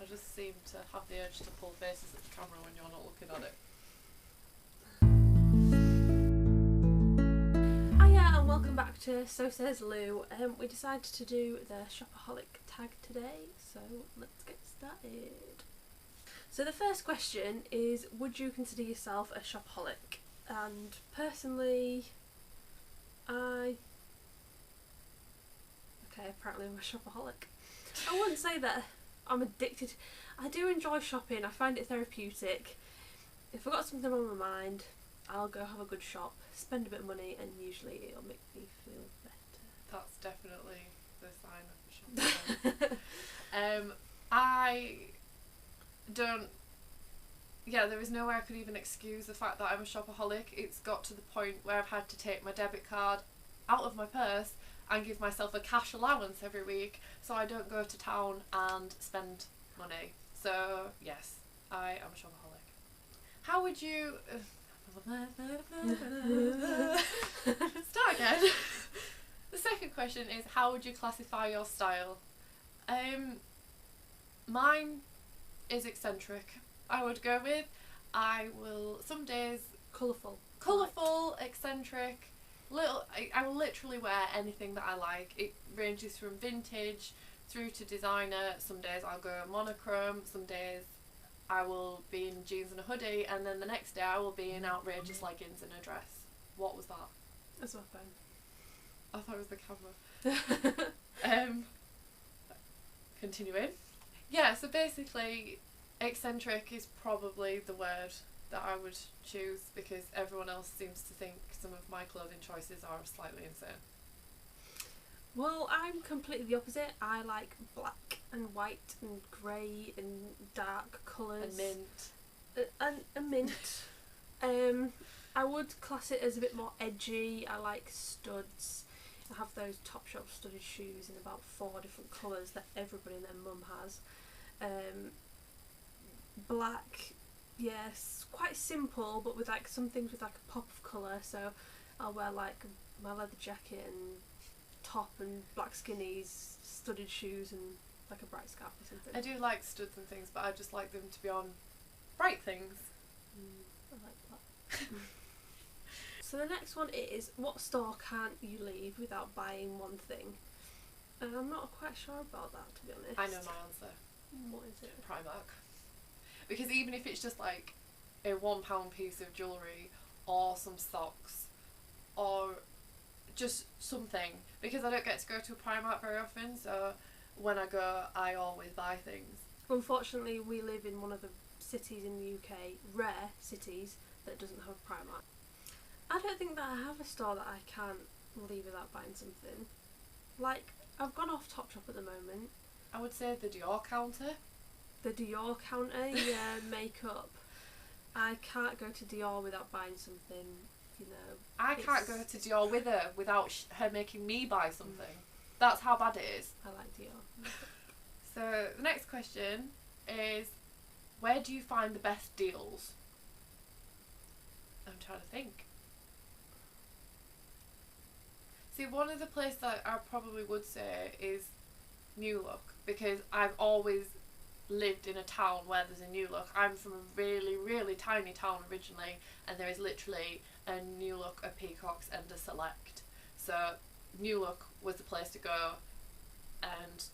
just seem to have the urge to pull faces at the camera when you're not looking at it. Hiya and welcome back to So Says Lou. We decided to do the Shopaholic Tag today, so let's get started. So the first question is, would you consider yourself a shopaholic? And personally, apparently I'm a shopaholic. I wouldn't say that I'm addicted. I do enjoy shopping. I find it therapeutic. If I've got something on my mind, I'll go have a good shop, spend a bit of money, and usually it'll make me feel better. That's definitely the sign of a shopaholic. I don't... Yeah, there is no way I could even excuse the fact that I'm a shopaholic. It's got to the point where I've had to take my debit card out of my purse and give myself a cash allowance every week so I don't go to town and spend money. So, yes, I am a shopaholic. How would you... Start again. The second question is, how would you classify your style? Mine is eccentric. I would go with, I will, some days... Colourful, eccentric, I will literally wear anything that I like. It ranges from vintage through to designer. Some days I'll go monochrome, some days I will be in jeans and a hoodie, and then the next day I will be in outrageous leggings and a dress. What was that? That's my phone. I thought it was the camera. Continuing. Yeah, so basically eccentric is probably the word that I would choose, because everyone else seems to think some of my clothing choices are slightly insane. Well, I'm completely the opposite. I like black and white and grey and dark colours. And mint. I would class it as a bit more edgy. I like studs. I have those Topshop studded shoes in about 4 different colours that everybody and their mum has. Black, yes, quite simple, but with like some things with like a pop of colour. So I'll wear like my leather jacket and top and black skinnies, studded shoes, and like a bright scarf or something. I do like studs and things, but I just like them to be on bright things. I like that. So the next one is, what store can't you leave without buying one thing? And I'm not quite sure about that, to be honest. I know my answer. What is it? Primark. Because even if it's just like a £1 piece of jewellery or some socks or just something, because I don't get to go to a Primark very often, so when I go I always buy things. Unfortunately, we live in one of the cities in the UK, rare cities, that doesn't have a Primark. I don't think that I have a store that I can't leave without buying something. Like, I've gone off Topshop at the moment. I would say the Dior counter. The Dior counter, yeah, makeup. I can't go to Dior without buying something, you know. I can't go to Dior with her without her making me buy something. That's how bad it is. I like Dior. So the next question is, where do you find the best deals? I'm trying to think. See, one of the places that I probably would say is New Look, because I've always lived in a town where there's a New Look. I'm from a really, really tiny town originally, and there is literally a New Look, a Peacocks, and a Select. So New Look was the place to go, and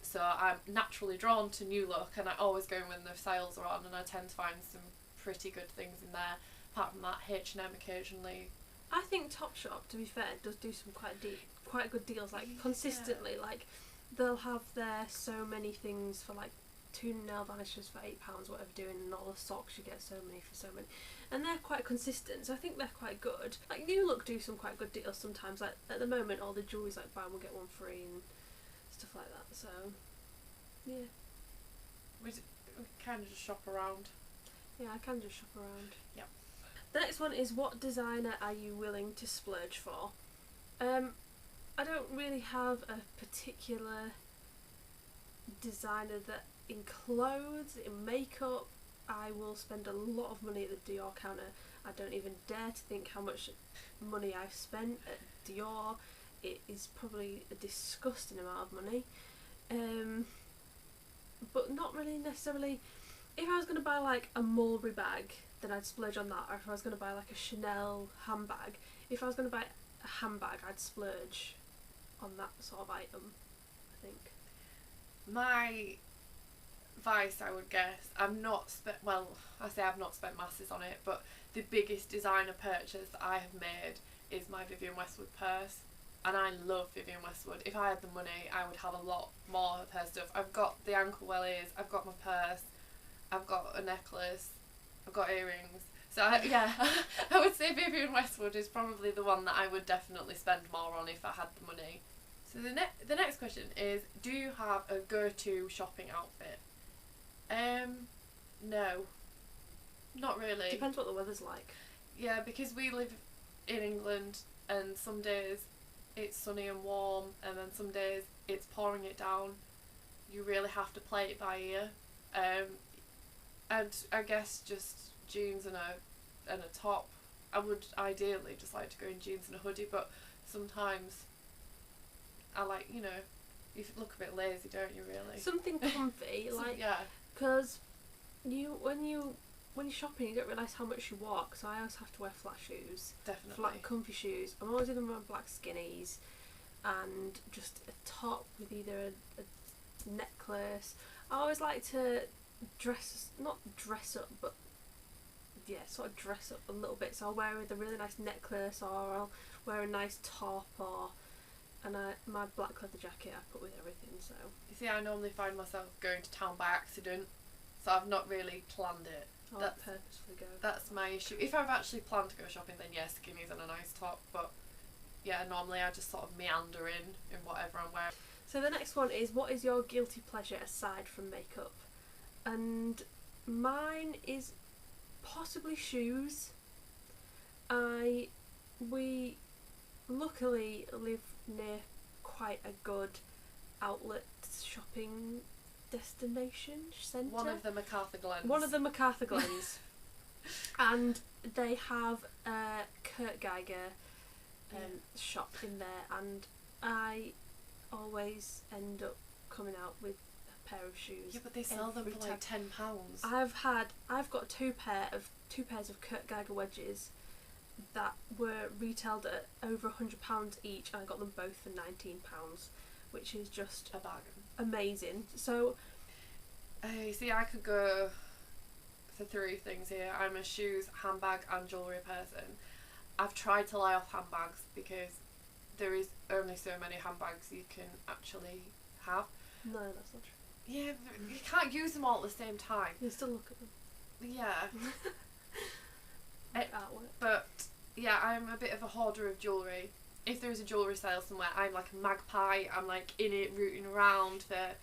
so I'm naturally drawn to New Look, and I always go when the sales are on, and I tend to find some pretty good things in there. Apart from that, H&M occasionally. I think Topshop, to be fair, does do some quite good deals, like consistently. Like, they'll have their so many things for like 2 nail varnishes for £8, whatever doing, and all the socks you get so many for so many, and they're quite consistent, so I think they're quite good. Like, New Look do some quite good deals sometimes. Like at the moment, all the jewellery's like buy one get one free and stuff like that. So yeah, We kind of just shop around. Yeah, I can just shop around. Yeah. The next one is, what designer are you willing to splurge for? I don't really have a particular designer that in clothes, in makeup. I will spend a lot of money at the Dior counter. I don't even dare to think how much money I've spent at Dior. It is probably a disgusting amount of money. but not really necessarily. If I was going to buy like a Mulberry bag, then I'd splurge on that. Or if I was going to buy like a Chanel handbag, if I was going to buy a handbag, I'd splurge on that sort of item, I think. My Vice, I would guess. I've not spent, well, I say I've not spent masses on it, but the biggest designer purchase that I have made is my Vivienne Westwood purse. And I love Vivienne Westwood. If I had the money, I would have a lot more of her stuff. I've got the ankle wellies, I've got my purse, I've got a necklace, I've got earrings. So I would say Vivienne Westwood is probably the one that I would definitely spend more on if I had the money. So the next question is, do you have a go-to shopping outfit? No, not really. Depends what the weather's like. Yeah, because we live in England and some days it's sunny and warm and then some days it's pouring it down. You really have to play it by ear. And I guess just jeans and a top. I would ideally just like to go in jeans and a hoodie, but sometimes I like, you look a bit lazy, don't you, really? Something comfy, like, yeah. Because when you're shopping, you don't realise how much you walk, so I always have to wear flat shoes. Definitely. Flat, comfy shoes. I'm always in my black skinnies and just a top with either a necklace. I always like to not dress up, but yeah, sort of dress up a little bit. So I'll wear with a really nice necklace, or I'll wear a nice top, and my black leather jacket I put with everything. So you see, I normally find myself going to town by accident, so I've not really planned it. I'll purposefully go. That's my issue. If I've actually planned to go shopping, then yes, skinnies and a nice top. But yeah, normally I just sort of meander in whatever I'm wearing. So the next one is, what is your guilty pleasure aside from makeup? And mine is possibly shoes. We luckily live near quite a good outlet shopping destination centre. One of the MacArthur Glens. And they have a Kurt Geiger shop in there, and I always end up coming out with a pair of shoes. Yeah, but they sell them for like £10. I've got two pairs of Kurt Geiger wedges that were retailed at over £100 each, and I got them both for £19, which is just a bargain. Amazing. So see, I could go for three things here. I'm a shoes, handbag and jewellery person. I've tried to lie off handbags because there is only so many handbags you can actually have. No, that's not true. Yeah, but you can't use them all at the same time. You still look at them. Yeah. Artwork. But yeah, I'm a bit of a hoarder of jewellery. If there's a jewellery sale somewhere, I'm like a magpie. I'm like in it, rooting around for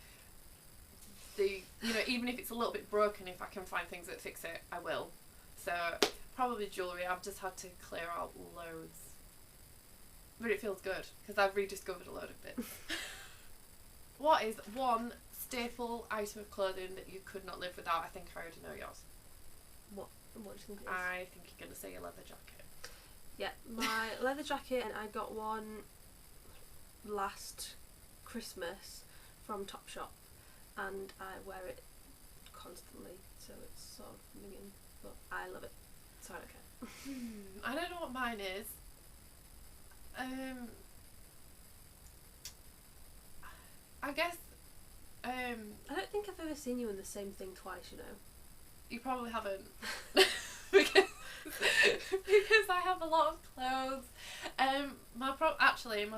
the, even if it's a little bit broken, if I can find things that fix it, I will. So probably jewellery. I've just had to clear out loads, but it feels good because I've rediscovered a load of bits. What is one staple item of clothing that you could not live without? I think I already know yours. What do you think it is? I think you're going to say your leather jacket. Yeah, my leather jacket, and I got one last Christmas from Topshop, and I wear it constantly, so it's sort of minging, but I love it, so I don't care. I don't know what mine is. I guess I don't think I've ever seen you in the same thing twice, You probably haven't. because I have a lot of clothes. My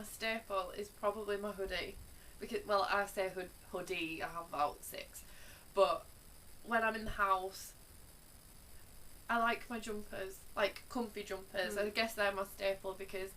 staple is probably my hoodie. Because, well, I say hoodie, I have about 6. But when I'm in the house, I like my jumpers, like comfy jumpers. I guess they're my staple because,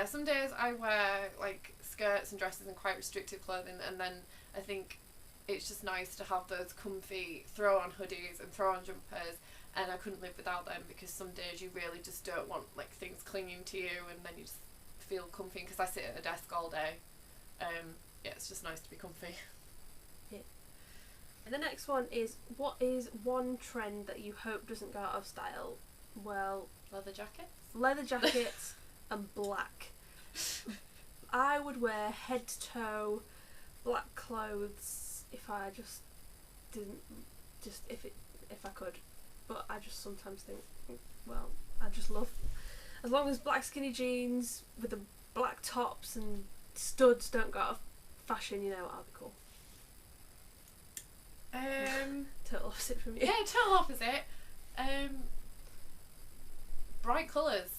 some days I wear like skirts and dresses and quite restrictive clothing, and then I think it's just nice to have those comfy throw-on hoodies and throw-on jumpers, and I couldn't live without them because some days you really just don't want like things clinging to you, and then you just feel comfy because I sit at a desk all day. It's just nice to be comfy. Yeah. And the next one is, what is one trend that you hope doesn't go out of style? Well, leather jackets and black. I would wear head to toe black clothes if I just didn't, if I could. But I just sometimes think, well, I just love, as long as black skinny jeans with the black tops and studs don't go out of fashion, you know, I'll be cool. Total opposite from you. Yeah, total opposite. Bright colours.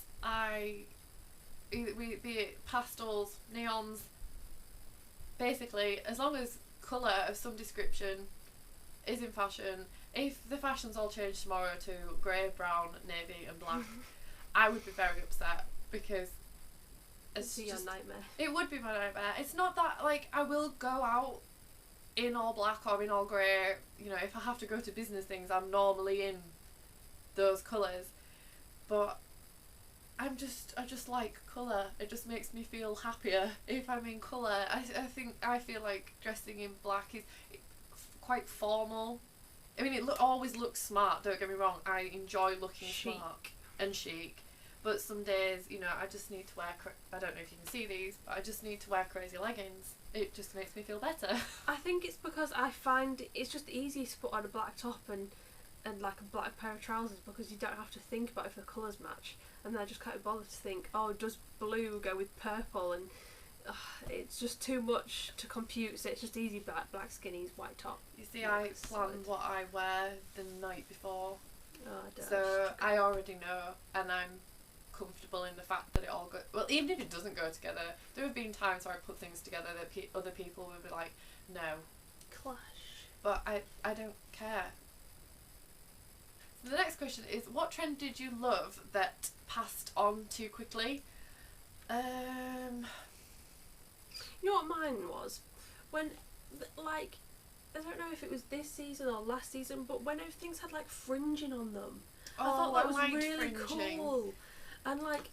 Be it pastels, neons. Basically, as long as colour of some description is in fashion, if the fashions all change tomorrow to grey, brown, navy and black, I would be very upset because it's your nightmare. It would be my nightmare. It's not that, like, I will go out in all black or in all grey. You know, if I have to go to business things, I'm normally in those colours. But I just like colour. It just makes me feel happier if I'm in colour. I feel like dressing in black is quite formal. I mean, it always looks smart, don't get me wrong. I enjoy looking smart and chic. But some days, you know, I just need to wear, I don't know if you can see these, but I just need to wear crazy leggings. It just makes me feel better. I think it's because I find it's just easy to put on a black top and like a black pair of trousers, because you don't have to think about if the colours match. And then I just can't bother to think, oh, does blue go with purple? And it's just too much to compute, so it's just easy black skinnies, white top. You see, I plan what I wear the night before. Oh, I don't. So I already know, and I'm comfortable in the fact that it all goes, well, even if it doesn't go together. There have been times where I put things together that other people would be like, no. Clash. But I don't care. So the next question is, what trend did you love that passed on too quickly? You know what mine was? When, like, I don't know if it was this season or last season, but when things had like fringing on them. I thought that was really cool. And like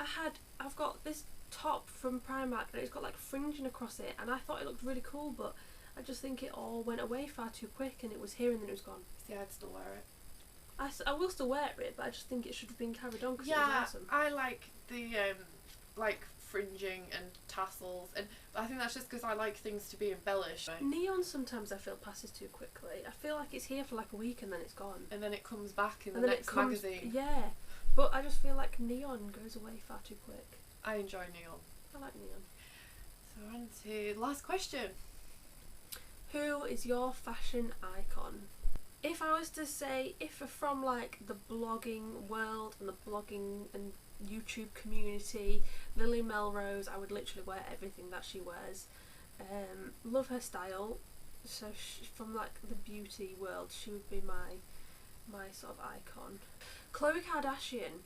I've got this top from Primark and it's got like fringing across it, and I thought it looked really cool, but I just think it all went away far too quick, and it was here and then it was gone. See, I'd still wear it. I will still wear it, but I just think it should have been carried on because it was awesome. I like the like fringing and tassels, and I think that's just because I like things to be embellished. Right? Neon sometimes I feel passes too quickly. I feel like it's here for like a week and then it's gone. And then it comes back in the next magazine. Yeah, but I just feel like neon goes away far too quick. I enjoy neon. I like neon. So on to the last question. Who is your fashion icon? If I was to say, if from like the blogging world and the blogging and YouTube community, Lily Melrose, I would literally wear everything that she wears. Love her style. So from like the beauty world, she would be my sort of icon. Khloe Kardashian.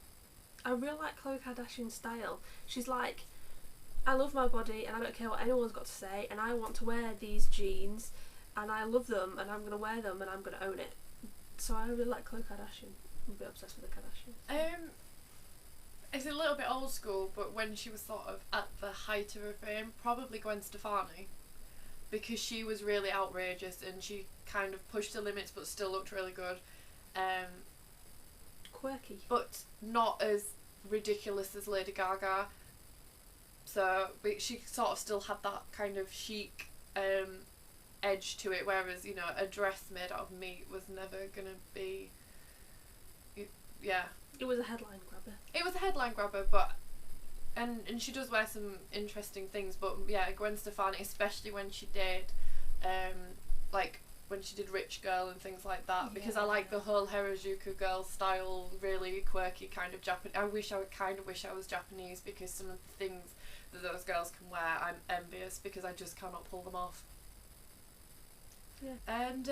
I really like Khloe Kardashian's style. She's like, I love my body and I don't care what anyone's got to say, and I want to wear these jeans and I love them and I'm going to wear them and I'm going to own it. So I really like Khloe Kardashian. I'm a bit obsessed with the Kardashians. It's a little bit old school, but when she was sort of at the height of her fame, probably Gwen Stefani, because she was really outrageous and she kind of pushed the limits but still looked really good. Quirky. But not as ridiculous as Lady Gaga. So but she sort of still had that kind of chic edge to it, whereas, you know, a dress made out of meat was never gonna be, yeah. It was a headline grabber. It was a headline grabber, but and she does wear some interesting things, but yeah, Gwen Stefani, especially when she did like when she did Rich Girl and things like that, because I like the whole Harajuku girl style, really quirky kind of Japanese. I kind of wish I was Japanese, because some of the things that those girls can wear, I'm envious, because I just cannot pull them off. Yeah. And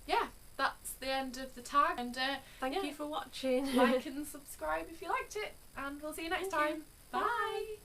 yeah, that's the end of the tag. And thank you for watching. Like and subscribe if you liked it, and we'll see you next time. Bye.